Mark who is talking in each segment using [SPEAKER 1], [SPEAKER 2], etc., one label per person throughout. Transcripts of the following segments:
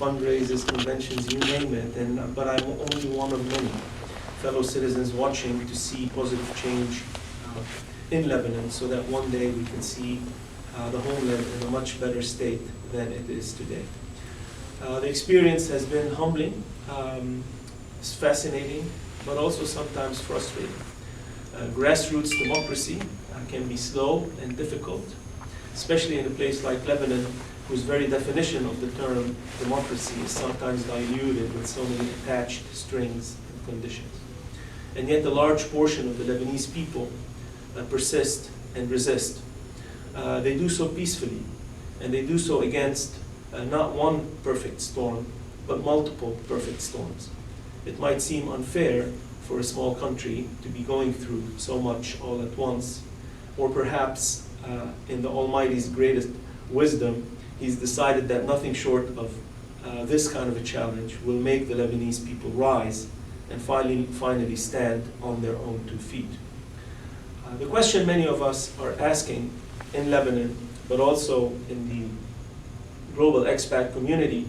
[SPEAKER 1] fundraisers, conventions, you name it, but I'm only one of many fellow citizens watching to see positive change in Lebanon, so that one day we can see the homeland in a much better state than it is today. The experience has been humbling, it's fascinating, but also sometimes frustrating. Grassroots democracy can be slow and difficult, especially in a place like Lebanon, whose very definition of the term democracy is sometimes diluted with so many attached strings and conditions. And yet a large portion of the Lebanese people persist and resist. They do so peacefully, and they do so against not one perfect storm, but multiple perfect storms. It might seem unfair for a small country to be going through so much all at once, or perhaps in the Almighty's greatest wisdom, He's decided that nothing short of this kind of a challenge will make the Lebanese people rise and finally stand on their own 2 feet. The question many of us are asking in Lebanon, but also in the global expat community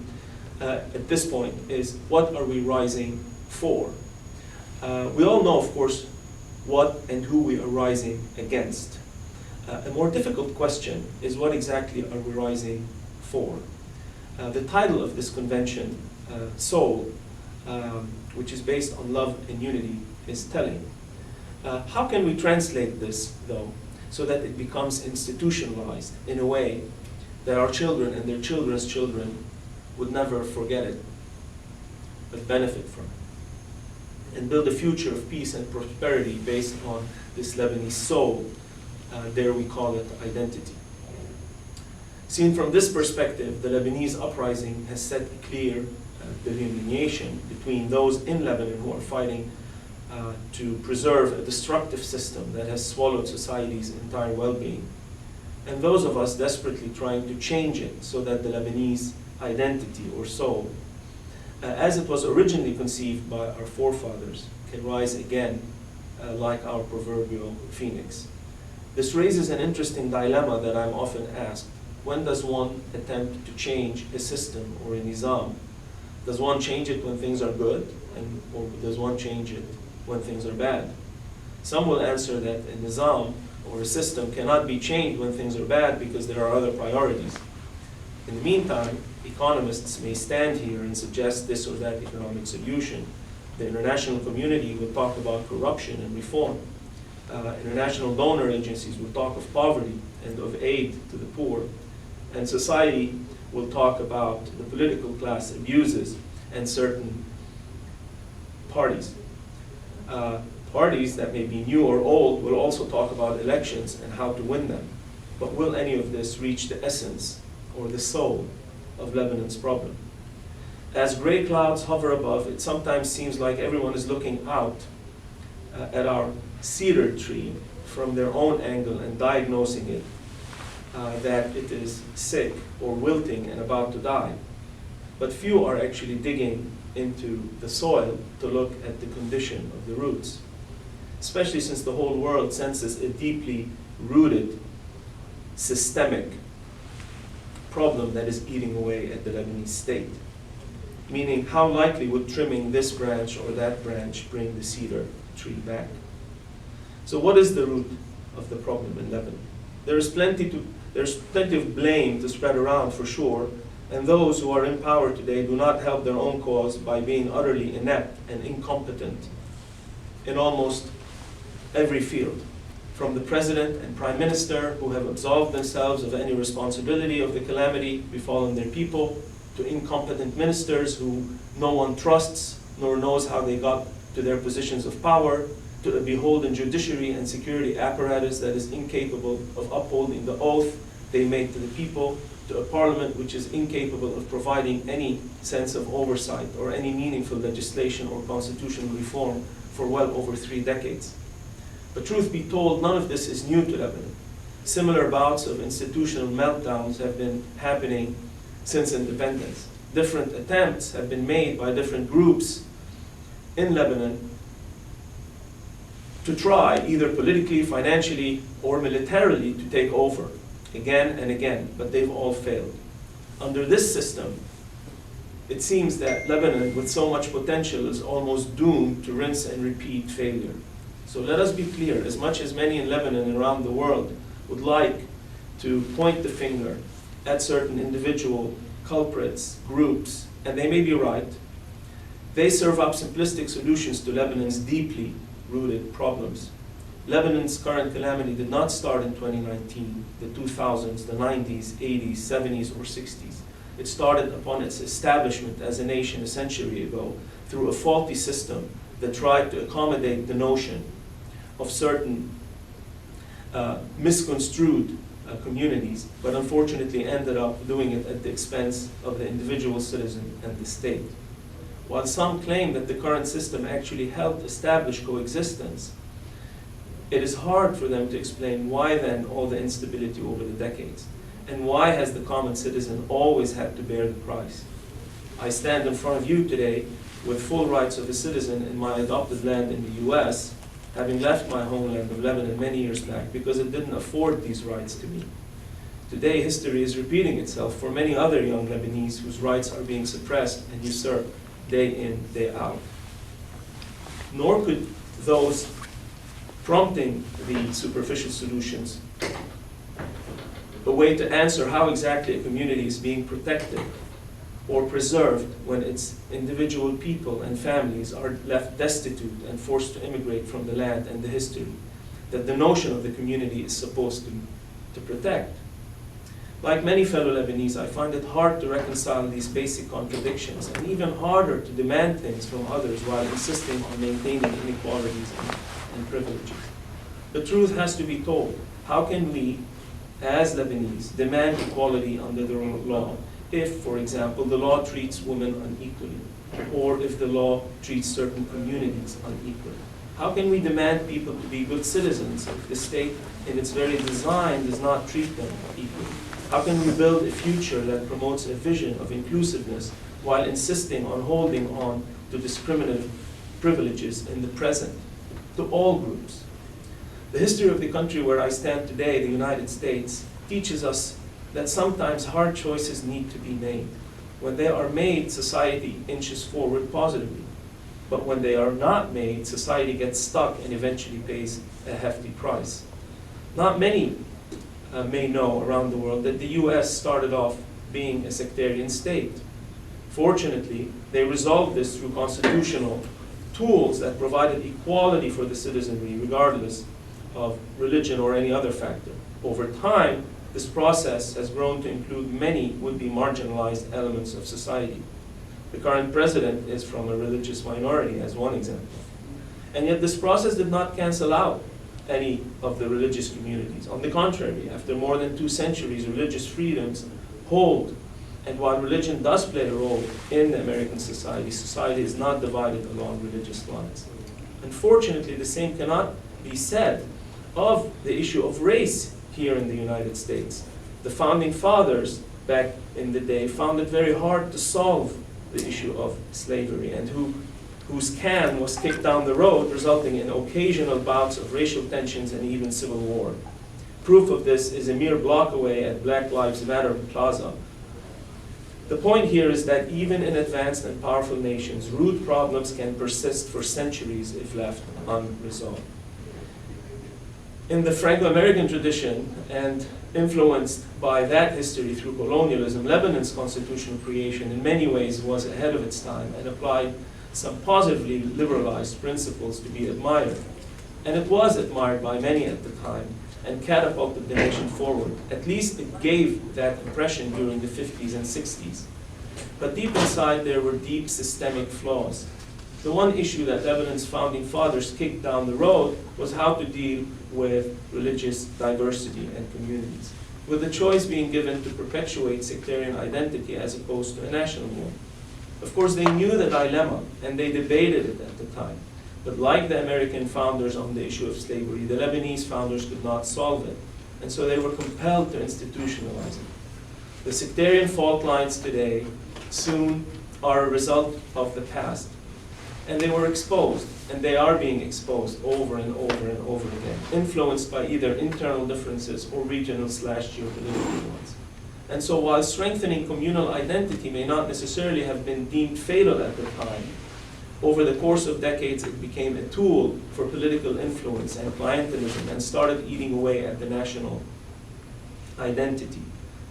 [SPEAKER 1] at this point, is what are we rising for? We all know, of course, what and who we are rising against. A more difficult question is what exactly are we rising for? The title of this convention, Soul, which is based on love and unity, is telling. How can we translate this, though, so that it becomes institutionalized in a way that our children and their children's children would never forget it, but benefit from it, and build a future of peace and prosperity based on this Lebanese soul, dare we call it identity. Seen from this perspective, the Lebanese uprising has set a clear delineation between those in Lebanon who are fighting to preserve a destructive system that has swallowed society's entire well-being, and those of us desperately trying to change it so that the Lebanese identity or soul, as it was originally conceived by our forefathers, can rise again like our proverbial phoenix. This raises an interesting dilemma that I'm often asked. When does one attempt to change a system or a nizam? Does one change it when things are good, or does one change it when things are bad? Some will answer that a nizam or a system cannot be changed when things are bad because there are other priorities. In the meantime, economists may stand here and suggest this or that economic solution. The international community will talk about corruption and reform. International donor agencies will talk of poverty and of aid to the poor. And society will talk about the political class abuses and certain parties. Parties that may be new or old will also talk about elections and how to win them. But will any of this reach the essence or the soul of Lebanon's problem? As gray clouds hover above, it sometimes seems like everyone is looking out at our cedar tree from their own angle and diagnosing it that it is sick or wilting and about to die. But few are actually digging into the soil to look at the condition of the roots, especially since the whole world senses a deeply rooted, systemic problem that is eating away at the Lebanese state. Meaning, how likely would trimming this branch or that branch bring the cedar tree back? So what is the root of the problem in Lebanon? There's plenty of blame to spread around for sure, and those who are in power today do not help their own cause by being utterly inept and incompetent in almost every field. From the president and prime minister, who have absolved themselves of any responsibility of the calamity befallen their people, to incompetent ministers who no one trusts nor knows how they got to their positions of power, to a beholden judiciary and security apparatus that is incapable of upholding the oath they made to the people, to a parliament which is incapable of providing any sense of oversight or any meaningful legislation or constitutional reform for well over 3 decades. But truth be told, none of this is new to Lebanon. Similar bouts of institutional meltdowns have been happening since independence. Different attempts have been made by different groups in Lebanon to try, either politically, financially, or militarily, to take over again and again, but they've all failed. Under this system, it seems that Lebanon, with so much potential, is almost doomed to rinse and repeat failure. So let us be clear, as much as many in Lebanon and around the world would like to point the finger at certain individual culprits, groups, and they may be right, they serve up simplistic solutions to Lebanon's deeply rooted problems. Lebanon's current calamity did not start in 2019, the 2000s, the 90s, 80s, 70s, or 60s. It started upon its establishment as a nation a century ago through a faulty system that tried to accommodate the notion of certain misconstrued communities, but unfortunately ended up doing it at the expense of the individual citizen and the state. While some claim that the current system actually helped establish coexistence, it is hard for them to explain why then all the instability over the decades, and why has the common citizen always had to bear the price. I stand in front of you today with full rights of a citizen in my adopted land in the US, having left my homeland of Lebanon many years back because it didn't afford these rights to me. Today, history is repeating itself for many other young Lebanese whose rights are being suppressed and usurped day in, day out. Nor could those prompting the superficial solutions a way to answer how exactly a community is being protected or preserved when its individual people and families are left destitute and forced to immigrate from the land and the history that the notion of the community is supposed to protect. Like many fellow Lebanese, I find it hard to reconcile these basic contradictions, and even harder to demand things from others while insisting on maintaining inequalities and privileges. The truth has to be told. How can we, as Lebanese, demand equality under the law if, for example, the law treats women unequally, or if the law treats certain communities unequally? How can we demand people to be good citizens if the state, in its very design, does not treat them equally? How can we build a future that promotes a vision of inclusiveness while insisting on holding on to discriminative privileges in the present to all groups? The history of the country where I stand today, the United States, teaches us that sometimes hard choices need to be made. When they are made, society inches forward positively. But when they are not made, society gets stuck and eventually pays a hefty price. Not many may know around the world that the US started off being a sectarian state. Fortunately, they resolved this through constitutional tools that provided equality for the citizenry regardless of religion or any other factor. Over time, this process has grown to include many would-be marginalized elements of society. The current president is from a religious minority, as one example. And yet this process did not cancel out any of the religious communities. On the contrary, after more than 2 centuries, religious freedoms hold. And while religion does play a role in the American society, society is not divided along religious lines. Unfortunately, the same cannot be said of the issue of race here in the United States. The founding fathers back in the day found it very hard to solve the issue of slavery, and whose can was kicked down the road, resulting in occasional bouts of racial tensions and even civil war. Proof of this is a mere block away at Black Lives Matter Plaza. The point here is that even in advanced and powerful nations, root problems can persist for centuries if left unresolved. In the Franco-American tradition, and influenced by that history through colonialism, Lebanon's constitutional creation in many ways was ahead of its time and applied some positively liberalized principles to be admired. And it was admired by many at the time and catapulted the nation forward. At least it gave that impression during the 50s and 60s. But deep inside there were deep systemic flaws. The one issue that Lebanon's founding fathers kicked down the road was how to deal with religious diversity and communities, with the choice being given to perpetuate sectarian identity as opposed to a national one. Of course, they knew the dilemma, and they debated it at the time. But like the American founders on the issue of slavery, the Lebanese founders could not solve it, and so they were compelled to institutionalize it. The sectarian fault lines today soon are a result of the past, and they were exposed, and they are being exposed over and over and over again, influenced by either internal differences or regional/geopolitical ones. And so while strengthening communal identity may not necessarily have been deemed fatal at the time, over the course of decades it became a tool for political influence and clientelism and started eating away at the national identity.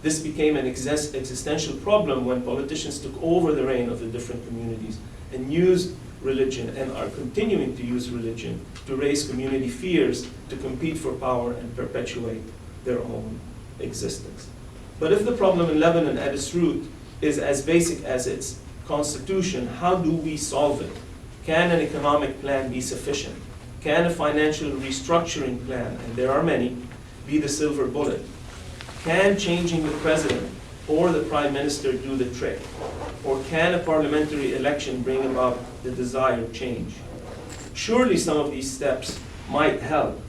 [SPEAKER 1] This became an existential problem when politicians took over the reign of the different communities and used religion and are continuing to use religion to raise community fears, to compete for power and perpetuate their own existence. But if the problem in Lebanon at its root is as basic as its constitution, how do we solve it? Can an economic plan be sufficient? Can a financial restructuring plan, and there are many, be the silver bullet? Can changing the president or the prime minister do the trick? Or can a parliamentary election bring about the desired change? Surely some of these steps might help,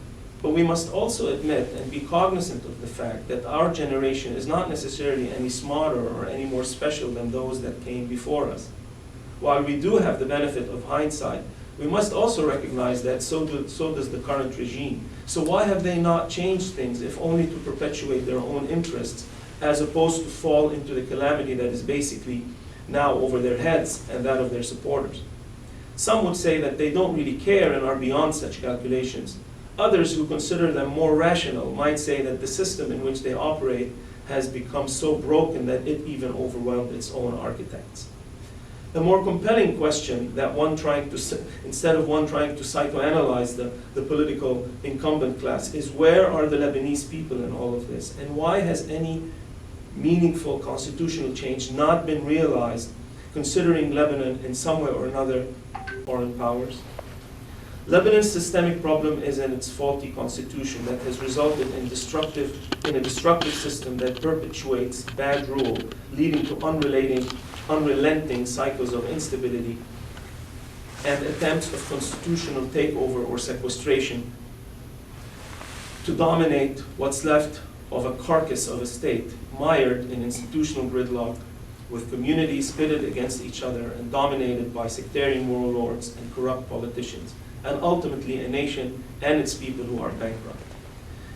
[SPEAKER 1] but we must also admit and be cognizant of the fact that our generation is not necessarily any smarter or any more special than those that came before us. While we do have the benefit of hindsight, we must also recognize that so does the current regime. So why have they not changed things if only to perpetuate their own interests as opposed to fall into the calamity that is basically now over their heads and that of their supporters? Some would say that they don't really care and are beyond such calculations. Others who consider them more rational might say that the system in which they operate has become so broken that it even overwhelmed its own architects. The more compelling question that instead of one trying to psychoanalyze the political incumbent class is, where are the Lebanese people in all of this? And why has any meaningful constitutional change not been realized, considering Lebanon in some way or another foreign powers? Lebanon's systemic problem is in its faulty constitution that has resulted in a destructive system that perpetuates bad rule, leading to unrelenting cycles of instability and attempts of constitutional takeover or sequestration to dominate what's left of a carcass of a state, mired in institutional gridlock, with communities pitted against each other and dominated by sectarian warlords and corrupt politicians, and ultimately a nation and its people who are bankrupt.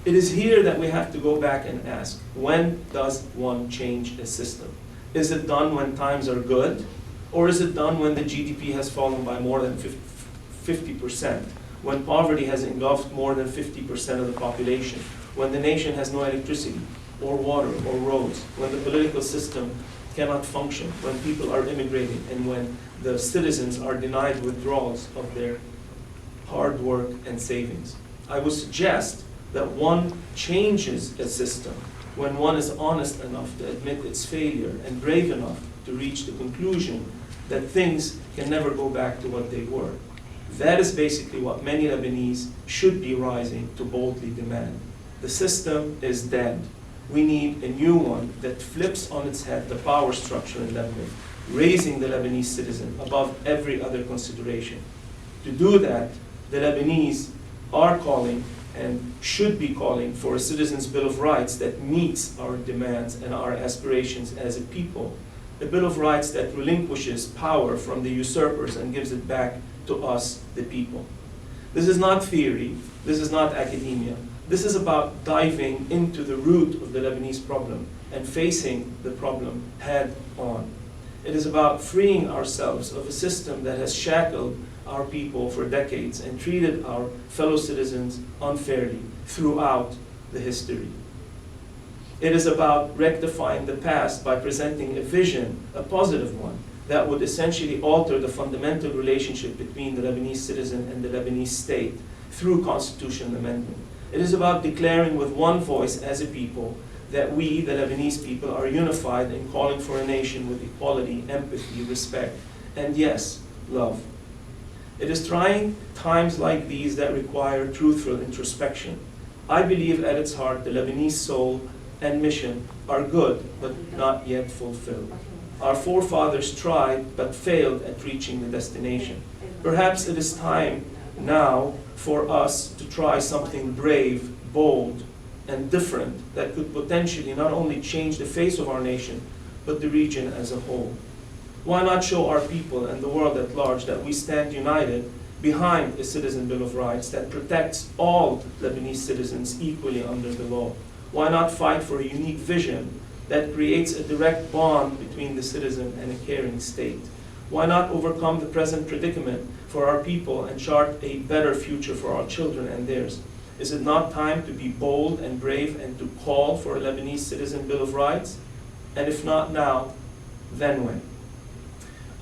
[SPEAKER 1] It is here that we have to go back and ask, when does one change a system? Is it done when times are good? Or is it done when the GDP has fallen by more than 50%? When poverty has engulfed more than 50% of the population? When the nation has no electricity, or water, or roads? When the political system cannot function? When people are immigrating? And when the citizens are denied withdrawals of their hard work and savings? I would suggest that one changes a system when one is honest enough to admit its failure and brave enough to reach the conclusion that things can never go back to what they were. That is basically what many Lebanese should be rising to boldly demand. The system is dead. We need a new one that flips on its head the power structure in Lebanon, raising the Lebanese citizen above every other consideration. To do that, the Lebanese are calling and should be calling for a Citizens' Bill of Rights that meets our demands and our aspirations as a people. A Bill of Rights that relinquishes power from the usurpers and gives it back to us, the people. This is not theory, this is not academia. This is about diving into the root of the Lebanese problem and facing the problem head on. It is about freeing ourselves of a system that has shackled our people for decades and treated our fellow citizens unfairly throughout the history. It is about rectifying the past by presenting a vision, a positive one, that would essentially alter the fundamental relationship between the Lebanese citizen and the Lebanese state through constitutional amendment. It is about declaring with one voice as a people that we, the Lebanese people, are unified in calling for a nation with equality, empathy, respect, and yes, love. It is trying times like these that require truthful introspection. I believe at its heart the Lebanese soul and mission are good, but not yet fulfilled. Our forefathers tried, but failed at reaching the destination. Perhaps it is time now for us to try something brave, bold, and different that could potentially not only change the face of our nation, but the region as a whole. Why not show our people and the world at large that we stand united behind a Citizen Bill of Rights that protects all Lebanese citizens equally under the law? Why not fight for a unique vision that creates a direct bond between the citizen and a caring state? Why not overcome the present predicament for our people and chart a better future for our children and theirs? Is it not time to be bold and brave and to call for a Lebanese Citizen Bill of Rights? And if not now, then when?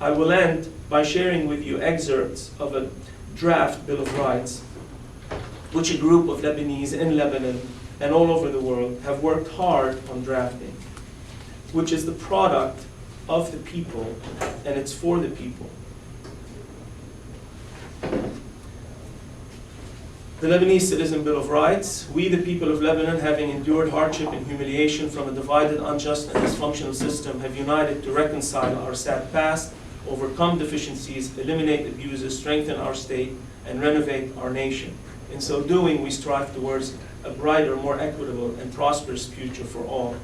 [SPEAKER 1] I will end by sharing with you excerpts of a draft Bill of Rights, which a group of Lebanese in Lebanon and all over the world have worked hard on drafting, which is the product of the people, and it's for the people. The Lebanese Citizen Bill of Rights. We, the people of Lebanon, having endured hardship and humiliation from a divided, unjust, and dysfunctional system, have united to reconcile our sad past, overcome deficiencies, eliminate abuses, strengthen our state, and renovate our nation. In so doing, we strive towards a brighter, more equitable, and prosperous future for all.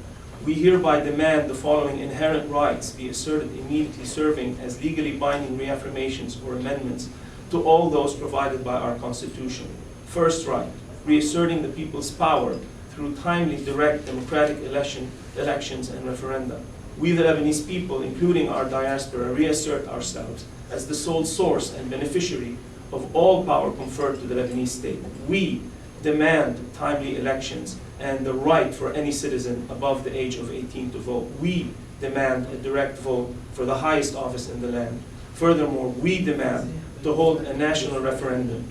[SPEAKER 1] We hereby demand the following inherent rights be asserted immediately, serving as legally binding reaffirmations or amendments to all those provided by our Constitution. First right, reasserting the people's power through timely, direct, democratic elections and referenda. We, the Lebanese people, including our diaspora, reassert ourselves as the sole source and beneficiary of all power conferred to the Lebanese state. We demand timely elections and the right for any citizen above the age of 18 to vote. We demand a direct vote for the highest office in the land. Furthermore, we demand to hold a national referendum.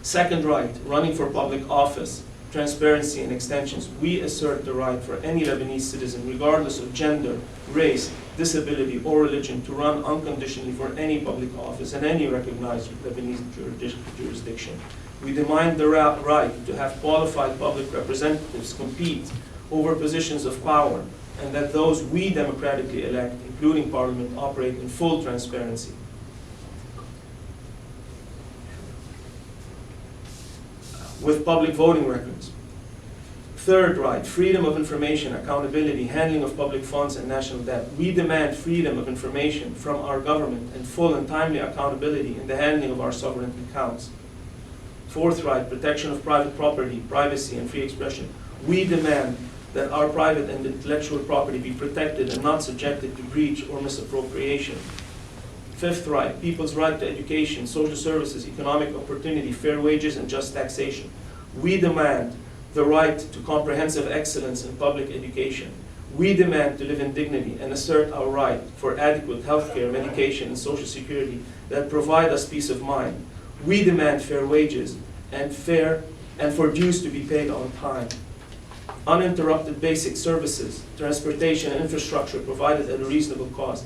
[SPEAKER 1] Second right, running for public office, transparency and extensions. We assert the right for any Lebanese citizen, regardless of gender, race, disability, or religion, to run unconditionally for any public office in any recognized Lebanese jurisdiction. We demand the right to have qualified public representatives compete over positions of power, and that those we democratically elect, including Parliament, operate in full transparency. With public voting records. Third right, freedom of information, accountability, handling of public funds and national debt. We demand freedom of information from our government and full and timely accountability in the handling of our sovereign accounts. Fourth right, protection of private property, privacy, and free expression. We demand that our private and intellectual property be protected and not subjected to breach or misappropriation. Fifth right, people's right to education, social services, economic opportunity, fair wages, and just taxation. We demand the right to comprehensive excellence in public education. We demand to live in dignity and assert our right for adequate health care, medication, and social security that provide us peace of mind. We demand fair wages and for dues to be paid on time. Uninterrupted basic services, transportation, and infrastructure provided at a reasonable cost.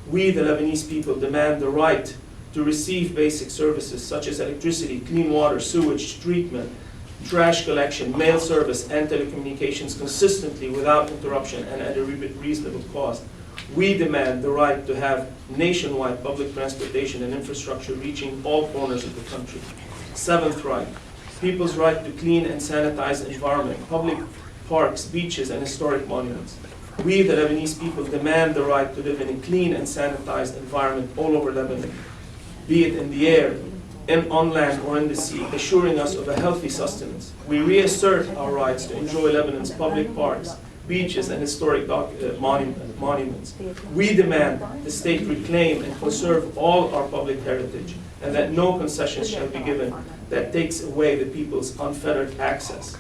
[SPEAKER 1] We, the Lebanese people, demand the right to receive basic services such as electricity, clean water, sewage treatment, trash collection, mail service, and telecommunications consistently without interruption and at a reasonable cost. We demand the right to have nationwide public transportation and infrastructure reaching all corners of the country. Seventh right, people's right to clean and sanitized environment, public parks, beaches, and historic monuments. We, the Lebanese people, demand the right to live in a clean and sanitized environment all over Lebanon, be it in the air, on land, or in the sea, assuring us of a healthy sustenance. We reassert our rights to enjoy Lebanon's public parks, beaches, and historic monuments. We demand the state reclaim and conserve all our public heritage, and that no concessions shall be given that takes away the people's unfettered access.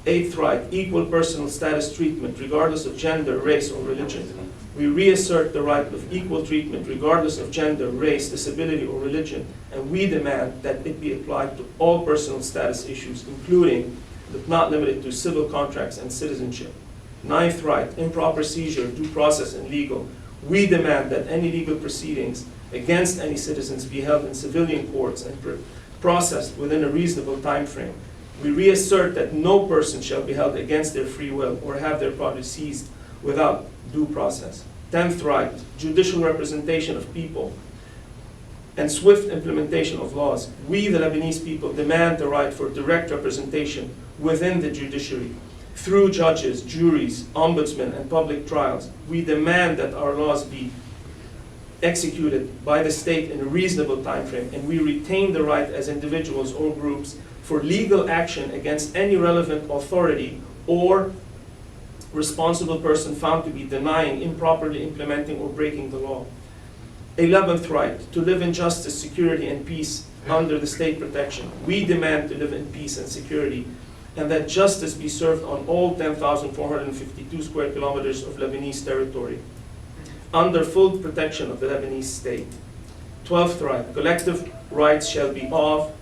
[SPEAKER 1] Eighth right, equal personal status treatment, regardless of gender, race, or religion. We reassert the right of equal treatment, regardless of gender, race, disability, or religion, and we demand that it be applied to all personal status issues, including, but not limited to, civil contracts and citizenship. Ninth right, improper seizure, due process, and legal. We demand that any legal proceedings against any citizens be held in civilian courts and processed within a reasonable time frame. We reassert that no person shall be held against their free will or have their property seized without due process. 10th right, judicial representation of people and swift implementation of laws. We, the Lebanese people, demand the right for direct representation within the judiciary through judges, juries, ombudsmen, and public trials. We demand that our laws be executed by the state in a reasonable time frame, and we retain the right as individuals or groups for legal action against any relevant authority or responsible person found to be denying, improperly implementing, or breaking the law. 11th right, to live in justice, security, and peace under the state protection. We demand to live in peace and security, and that justice be served on all 10,452 square kilometers of Lebanese territory, under full protection of the Lebanese state. 12th right, collective rights shall be of,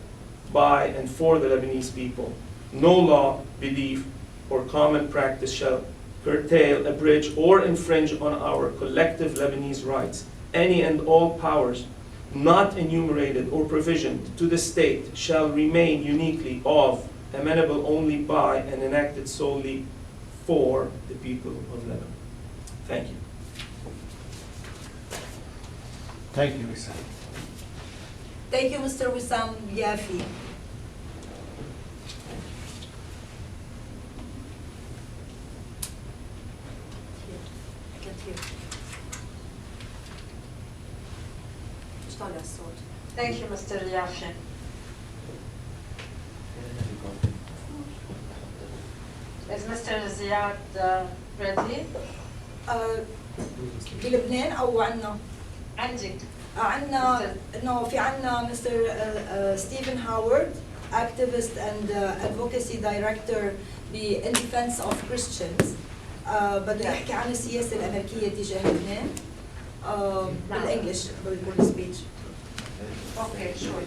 [SPEAKER 1] by, and for the Lebanese people. No law, belief, or common practice shall curtail, abridge, or infringe on our collective Lebanese rights. Any and all powers not enumerated or provisioned to the state shall remain uniquely of, amenable only by, and enacted solely for the people of Lebanon. Thank you.
[SPEAKER 2] Thank you, Wissam.
[SPEAKER 3] Thank you, Mr. Wissam Yafi. I can't hear. مش طالع الصوت.
[SPEAKER 4] Thank you, Mr. Yafi. Is Mr. Ziyad ready?
[SPEAKER 3] بلبنان أو عنا؟
[SPEAKER 4] عندك.
[SPEAKER 3] عنا إنه في عنا Mr. Stephen Howard, activist and advocacy director in defense of Christians. بده يحكي عن السياسة الأمريكية تجاه لبنان. بالإنجليش بيكون speech.
[SPEAKER 4] Okay, sure.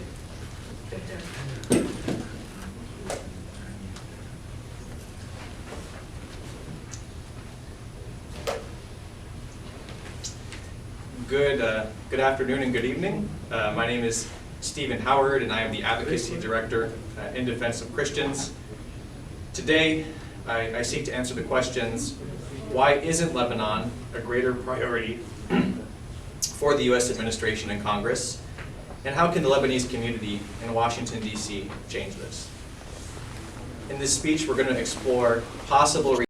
[SPEAKER 5] Good afternoon and good evening. My name is Stephen Howard, and I am the Advocacy Director in Defense of Christians. Today, I seek to answer the questions, why isn't Lebanon a greater priority for the U.S. administration and Congress? And how can the Lebanese community in Washington, D.C. change this? In this speech, we're going to explore possible